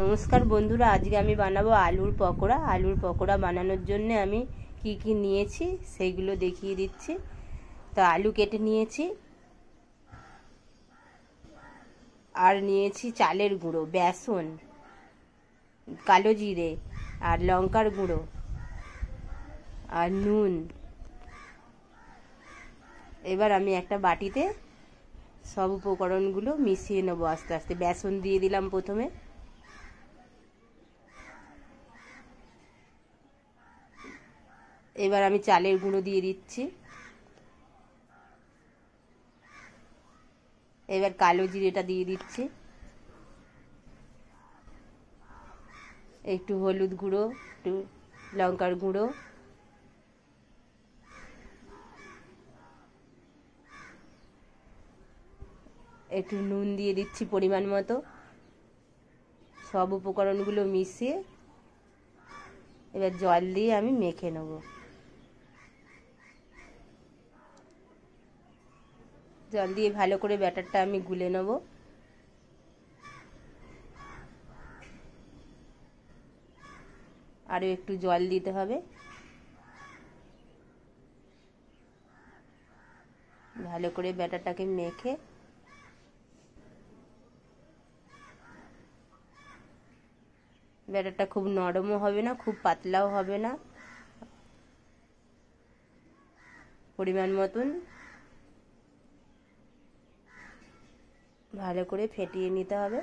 নমস্কার বন্ধুরা, আজকে আমি বানাবো আলুর পকোড়া। আলুর পকোড়া বানানোর জন্য আমি কি কি নিয়েছি সেইগুলো দেখিয়ে দিচ্ছি। তো আলু কেটে নিয়েছি, আর নিয়েছি চালের গুঁড়ো, বেসন, কালো জিরে, আর লঙ্কার গুঁড়ো, আর নুন। এবার আমি একটা বাটিতে সব উপকরণগুলো মিশিয়ে নেবো আস্তে আস্তে। বেসন দিয়ে দিলাম প্রথমে, এবার আমি চালের গুঁড়ো দিয়ে দিচ্ছি, এবার কালো জিরেটা দিয়ে দিচ্ছি, একটু হলুদ গুঁড়ো, একটু লঙ্কার গুঁড়ো, একটু নুন দিয়ে দিচ্ছি পরিমাণ মতো। সব উপকরণগুলো মিশিয়ে এবার জল দিয়ে আমি মেখে নেব। জল দিয়ে ভালো করে ব্যাটারটা আমি গুলে নেব। আরও একটু জল দিতে হবে। ভালো করে ব্যাটারটাকে মেখে ব্যাটারটা খুব নরমও হবে না, খুব পাতলাও হবে না, পরিমাণ মতন ভালো করে ফেটিয়ে নিতে হবে।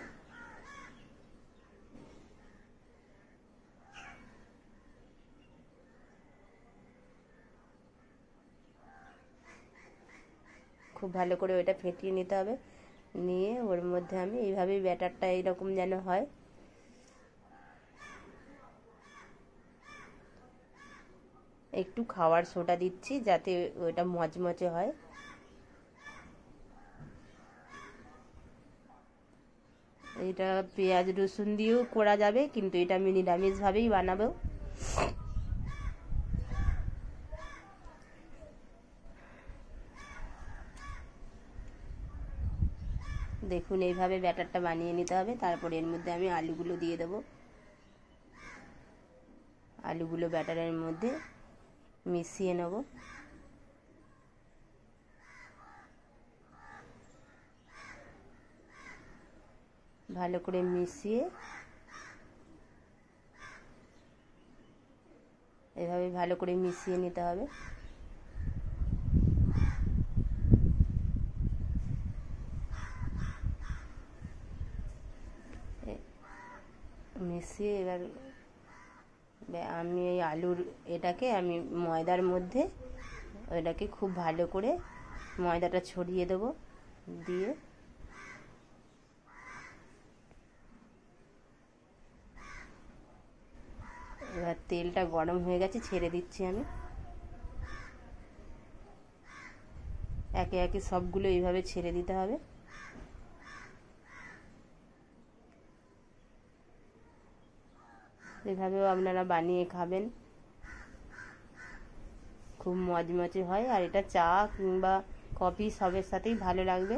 খুব ভালো করে ওইটা ফেটিয়ে নিতে হবে। নিয়ে ওর মধ্যে আমি এইভাবেই ব্যাটারটা এইরকম যেন হয়। একটু খাওয়ার সোডা দিচ্ছি যাতে ওইটা মচমচে হয়। এটা পেঁয়াজ রসুন দিয়েও করা যাবে, কিন্তু এটা আমি নিরামিষভাবেই বানাবো। দেখুন, এইভাবে ব্যাটারটা বানিয়ে নিতে হবে। তারপর এর মধ্যে আমি আলুগুলো দিয়ে দেবো। আলুগুলো ব্যাটারের মধ্যে মিশিয়ে নেব। ভালো করে মিশিয়ে এভাবে ভালো করে মিশিয়ে নিতে হবে। মিশিয়ে এবার আমি এই আলুর এটাকে আমি ময়দার মধ্যে এটাকে খুব ভালো করে ময়দাটা ছড়িয়ে দেবো। দিয়ে এবার তেলটা গরম হয়ে গেছে, ছেড়ে দিচ্ছি আমি। একে একে সবগুলো এইভাবে ছেড়ে দিতে হবে। এভাবেও আপনারা বানিয়ে খাবেন, খুব মচমচে হয়। আর এটা চা কিংবা কফি সবের সাথেই ভালো লাগবে।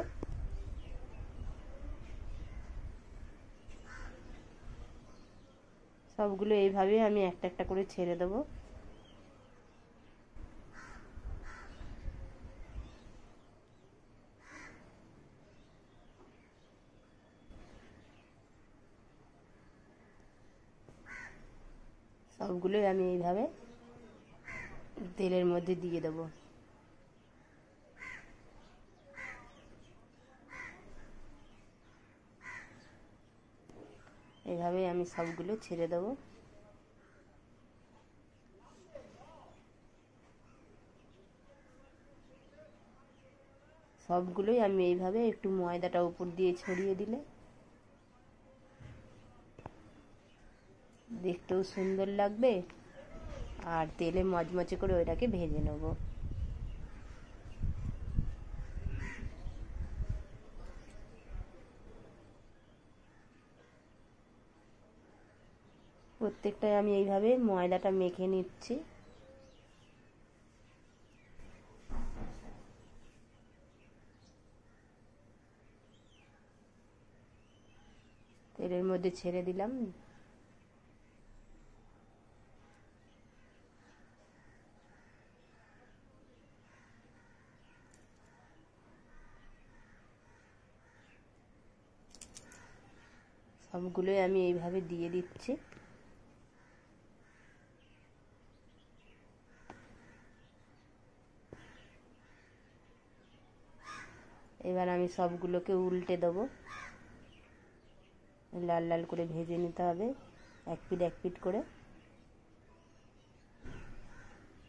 সবগুলো এইভাবে আমি একটা একটা করে ছেড়ে দেবো। সবগুলোই আমি এইভাবে তেলের মধ্যে দিয়ে দেবো। এইভাবেই আমি সবগুলো ছেড়ে দেবো। সবগুলোই আমি এইভাবে একটু ময়দাটা উপর দিয়ে ছড়িয়ে দিলে দেখতেও সুন্দর লাগবে, আর তেলে মচমচে করে ওইটাকে ভেজে নেব। প্রত্যেকটাই আমি এইভাবে ময়দাটা মেখে নিচ্ছি। তেলের মধ্যে মধ্যে ছেড়ে দিলাম। সবগুলোই আমি এইভাবে দিয়ে দিচ্ছি। এবার আমি সবগুলোকে উল্টে দেবো, লাল লাল করে ভেজে নিতে হবে এক পিঠ করে।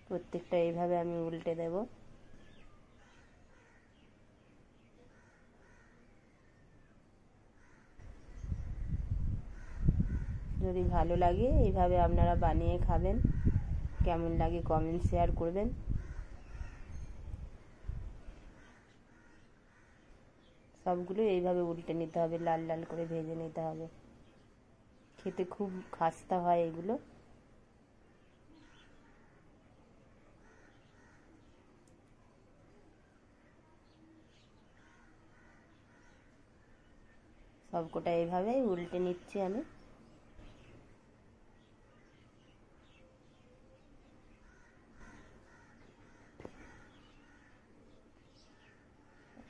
প্রত্যেকটা এইভাবে আমি উল্টে দেব। যদি ভালো লাগে এইভাবে আপনারা বানিয়ে খাবেন, কেমন লাগে কমেন্ট শেয়ার করবেন। সবগুলো এইভাবে উল্টে নিতে হবে, লাল লাল করে ভেজে নিতে হবে। খেতে খুব খাস্তা হয় এগুলো। সবকটা এইভাবে উল্টে নিচ্ছি আমি।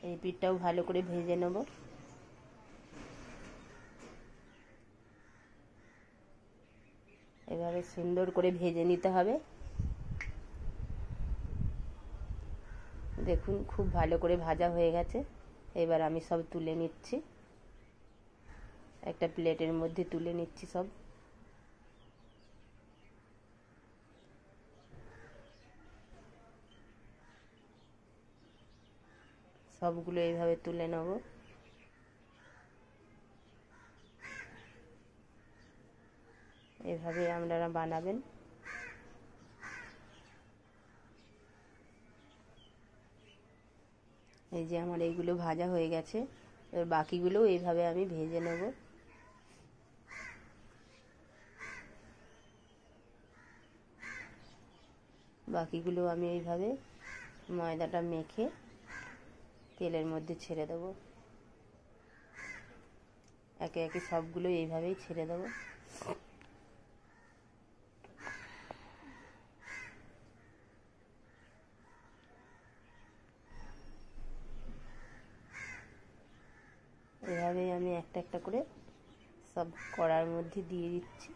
এই পিঠটাও ভালো করে ভেজে নেব। এভাবে সুন্দর করে ভেজে নিতে হবে। দেখুন খুব ভালো করে ভাজা হয়ে গেছে। এবার আমি সব তুলে নিচ্ছি, একটা প্লেটের মধ্যে তুলে নিচ্ছি সব। সবগুলো এইভাবে তুলে নেব। এভাবে আপনারা বানাবেন। এই যে আমার এইগুলো ভাজা হয়ে গেছে, এবার বাকিগুলো এইভাবে আমি ভেজে নেব। বাকিগুলো আমি এইভাবে ময়দাটা মেখে তেলের মধ্যে ছেড়ে দেব। একে একে সবগুলো এইভাবেই ছেড়ে দেব। এভাবেই আমি একটা একটা করে সব কড়ার মধ্যে দিয়ে দিচ্ছি।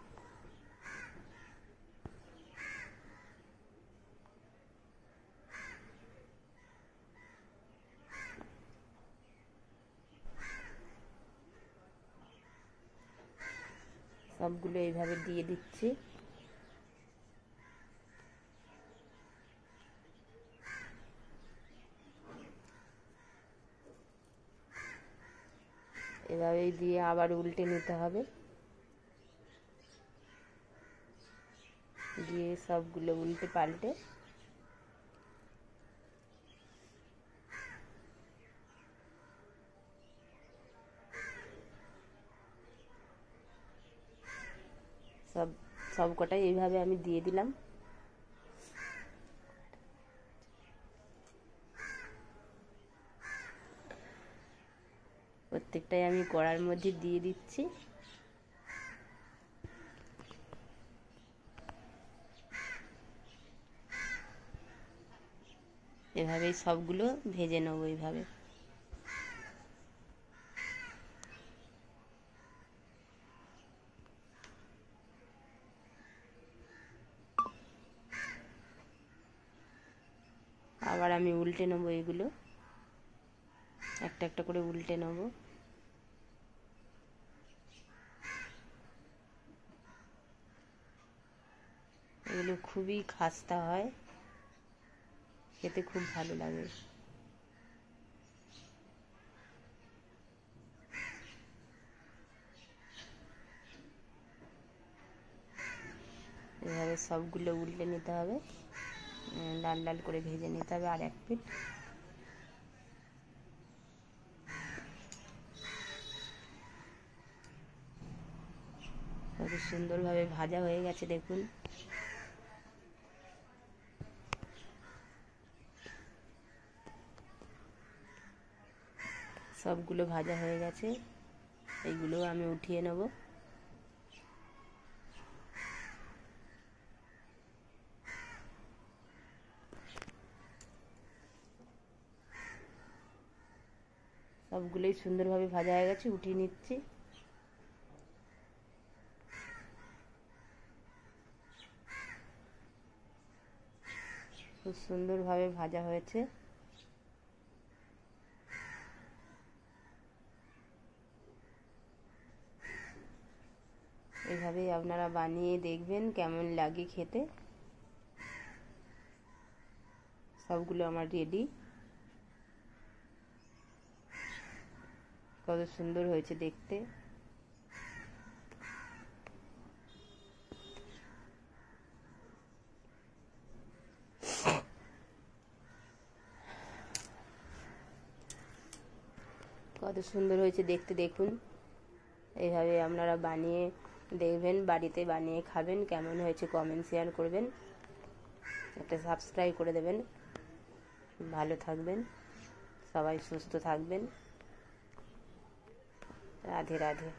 সবগুলো এইভাবে দিয়ে দিচ্ছি। এভাবেই দিয়ে আবার উল্টে নিতে হবে। দিয়ে সবগুলো উল্টে পাল্টে সবকটাই এইভাবে আমি দিয়ে দিলাম। প্রত্যেকটাই আমি কড়ার মধ্যে দিয়ে দিচ্ছি। এভাবেই সবগুলো ভেজে নেব এইভাবে। আবার আমি উল্টে নেব এগুলো, একটা একটা করে উল্টে নেব। এগুলো খুবই খাস্তা হয়, খেতে খুব ভালো লাগে। এভাবে সবগুলো উল্টে নিতে হবে, লাল লাল করে ভেজে নিতে হবে আর এক পিঠ। কত সুন্দরভাবে ভাজা হয়ে গেছে দেখুন। সবগুলো ভাজা হয়ে গেছে, এইগুলো আমি উঠিয়ে নেব। সবগুলোই সুন্দরভাবে ভাজা হয়ে গেছে, উঠিয়ে নিচ্ছি। খুব সুন্দরভাবে ভাজা হয়েছে। এভাবেই আপনারা বানিয়ে দেখবেন কেমন লাগে খেতে। সবগুলো আমার রেডি। কত সুন্দর হয়েছে দেখতে। কত সুন্দর হয়েছে দেখতে, দেখুন। এইভাবে আপনারা বানিয়ে দেখবেন, বাড়িতে বানিয়ে খাবেন। কেমন হয়েছে কমেন্ট শেয়ার করবেন, একটা সাবস্ক্রাইব করে দেবেন। ভালো থাকবেন, সবাই সুস্থ থাকবেন। রাধে রাধে।